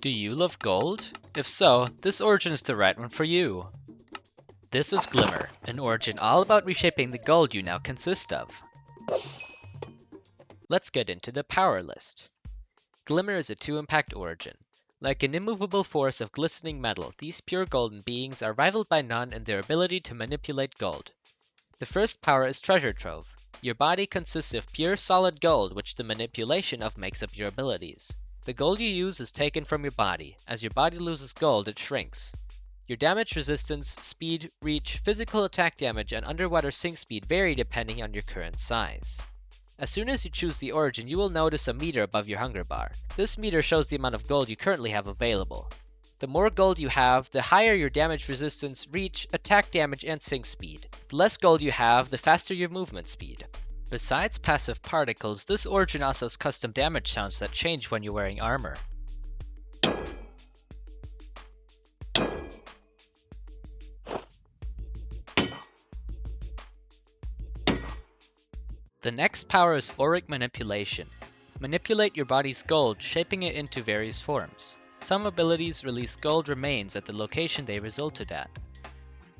Do you love gold? If so, this origin is the right one for you. This is Glimmer, an origin all about reshaping the gold you now consist of. Let's get into the power list. Glimmer is a 2-impact origin. Like an immovable force of glistening metal, these pure golden beings are rivaled by none in their ability to manipulate gold. The first power is Treasure Trove. Your body consists of pure solid gold, which the manipulation of makes up your abilities. The gold you use is taken from your body. As your body loses gold, it shrinks. Your damage resistance, speed, reach, physical attack damage, and underwater sink speed vary depending on your current size. As soon as you choose the origin, you will notice a meter above your hunger bar. This meter shows the amount of gold you currently have available. The more gold you have, the higher your damage resistance, reach, attack damage, and sink speed. The less gold you have, the faster your movement speed. Besides passive particles, this origin also has custom damage sounds that change when you're wearing armor. The next power is Oric Manipulation. Manipulate your body's gold, shaping it into various forms. Some abilities release gold remains at the location they resulted at.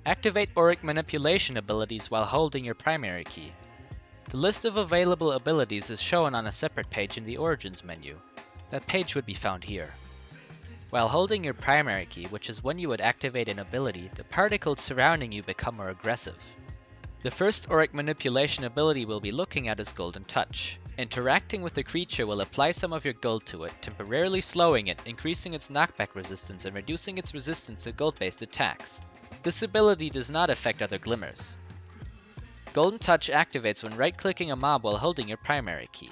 Activate Oric Manipulation abilities while holding your primary key. The list of available abilities is shown on a separate page in the Origins menu. That page would be found here. While holding your primary key, which is when you would activate an ability, the particles surrounding you become more aggressive. The first Oric Manipulation ability we'll be looking at is Golden Touch. Interacting with a creature will apply some of your gold to it, temporarily slowing it, increasing its knockback resistance, and reducing its resistance to gold-based attacks. This ability does not affect other Glimmers. Golden Touch activates when right-clicking a mob while holding your primary key.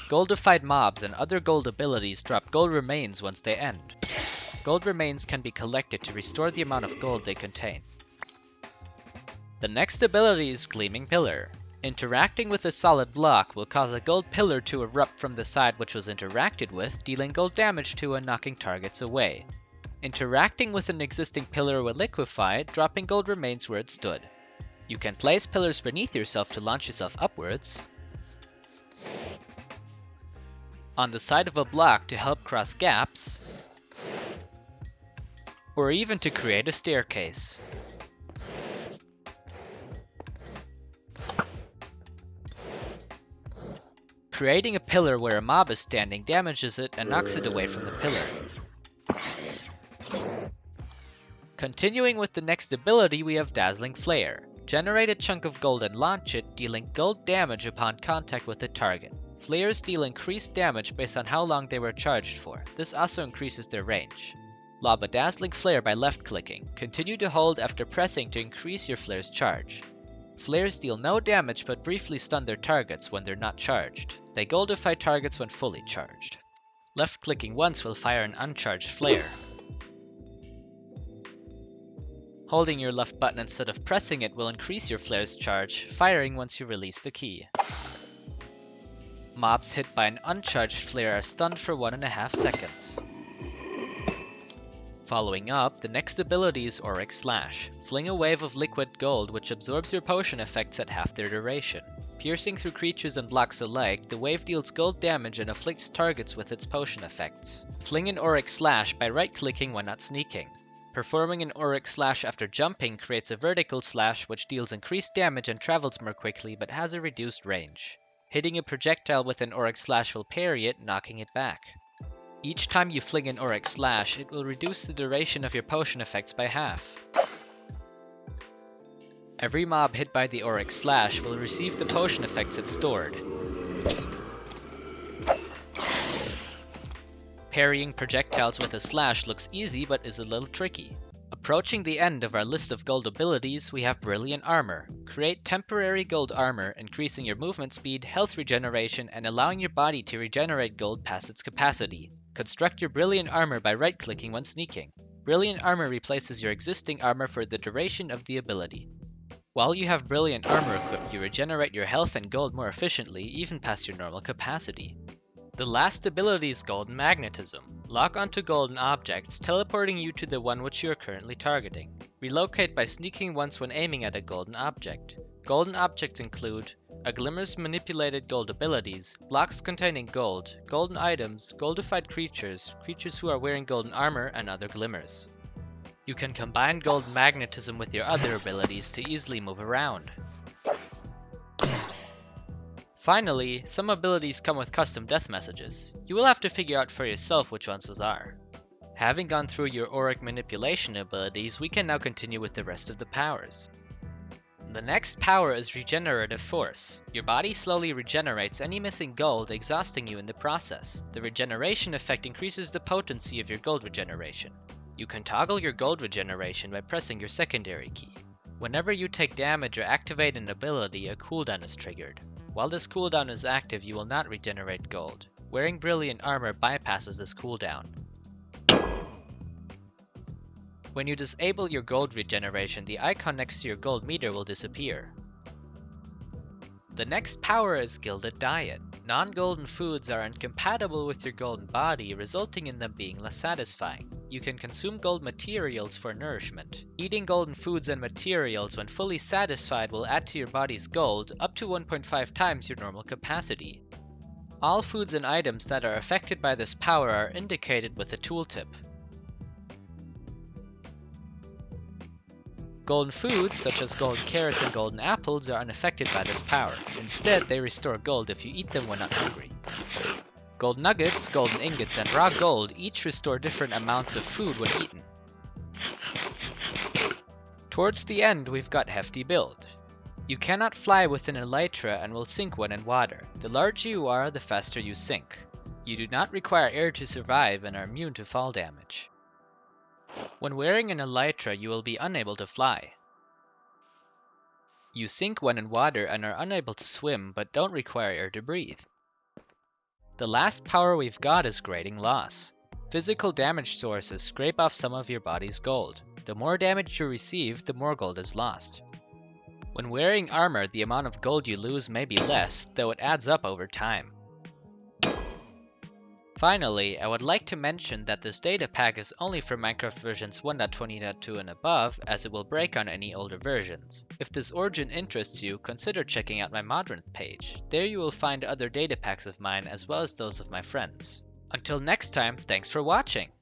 Goldified mobs and other gold abilities drop gold remains once they end. Gold remains can be collected to restore the amount of gold they contain. The next ability is Gleaming Pillar. Interacting with a solid block will cause a gold pillar to erupt from the side which was interacted with, dealing gold damage to and knocking targets away. Interacting with an existing pillar will liquefy it, dropping gold remains where it stood. You can place pillars beneath yourself to launch yourself upwards, on the side of a block to help cross gaps, or even to create a staircase. Creating a pillar where a mob is standing damages it and knocks it away from the pillar. Continuing with the next ability, we have Dazzling Flare. Generate a chunk of gold and launch it, dealing gold damage upon contact with the target. Flares deal increased damage based on how long they were charged for. This also increases their range. Lob a Dazzling Flare by left-clicking. Continue to hold after pressing to increase your flare's charge. Flares deal no damage but briefly stun their targets when they're not charged. They goldify targets when fully charged. Left-clicking once will fire an uncharged flare. Holding your left button instead of pressing it will increase your flare's charge, firing once you release the key. Mobs hit by an uncharged flare are stunned for 1.5 seconds. Following up, the next ability is Oric Slash. Fling a wave of liquid gold which absorbs your potion effects at half their duration. Piercing through creatures and blocks alike, the wave deals gold damage and afflicts targets with its potion effects. Fling an Oric Slash by right-clicking when not sneaking. Performing an Oric Slash after jumping creates a vertical slash which deals increased damage and travels more quickly but has a reduced range. Hitting a projectile with an Oric Slash will parry it, knocking it back. Each time you fling an Oric Slash, it will reduce the duration of your potion effects by half. Every mob hit by the Oric Slash will receive the potion effects it stored. Parrying projectiles with a slash looks easy but is a little tricky. Approaching the end of our list of gold abilities, we have Brilliant Armor. Create temporary gold armor, increasing your movement speed, health regeneration, and allowing your body to regenerate gold past its capacity. Construct your Brilliant Armor by right-clicking when sneaking. Brilliant Armor replaces your existing armor for the duration of the ability. While you have Brilliant Armor equipped, you regenerate your health and gold more efficiently, even past your normal capacity. The last ability is Golden Magnetism. Lock onto golden objects, teleporting you to the one which you are currently targeting. Relocate by sneaking once when aiming at a golden object. Golden objects include a Glimmer's manipulated gold abilities, blocks containing gold, golden items, goldified creatures, creatures who are wearing golden armor, and other Glimmers. You can combine golden magnetism with your other abilities to easily move around. Finally, some abilities come with custom death messages. You will have to figure out for yourself which ones those are. Having gone through your Oric Manipulation abilities, we can now continue with the rest of the powers. The next power is Regenerative Force. Your body slowly regenerates any missing gold, exhausting you in the process. The regeneration effect increases the potency of your gold regeneration. You can toggle your gold regeneration by pressing your secondary key. Whenever you take damage or activate an ability, a cooldown is triggered. While this cooldown is active, you will not regenerate gold. Wearing brilliant armor bypasses this cooldown. When you disable your gold regeneration, the icon next to your gold meter will disappear. The next power is Gilded Diet. Non-golden foods are incompatible with your golden body, resulting in them being less satisfying. You can consume gold materials for nourishment. Eating golden foods and materials when fully satisfied will add to your body's gold up to 1.5 times your normal capacity. All foods and items that are affected by this power are indicated with a tooltip. Golden foods, such as golden carrots and golden apples, are unaffected by this power. Instead, they restore gold if you eat them when not hungry. Gold nuggets, golden ingots, and raw gold each restore different amounts of food when eaten. Towards the end, we've got Hefty Build. You cannot fly with an elytra and will sink when in water. The larger you are, the faster you sink. You do not require air to survive and are immune to fall damage. When wearing an elytra, you will be unable to fly. You sink when in water and are unable to swim, but don't require air to breathe. The last power we've got is Grading Loss. Physical damage sources scrape off some of your body's gold. The more damage you receive, the more gold is lost. When wearing armor, the amount of gold you lose may be less, though it adds up over time. Finally, I would like to mention that this data pack is only for Minecraft versions 1.20.2 and above, as it will break on any older versions. If this origin interests you, consider checking out my Modern page. There you will find other data packs of mine as well as those of my friends. Until next time, thanks for watching!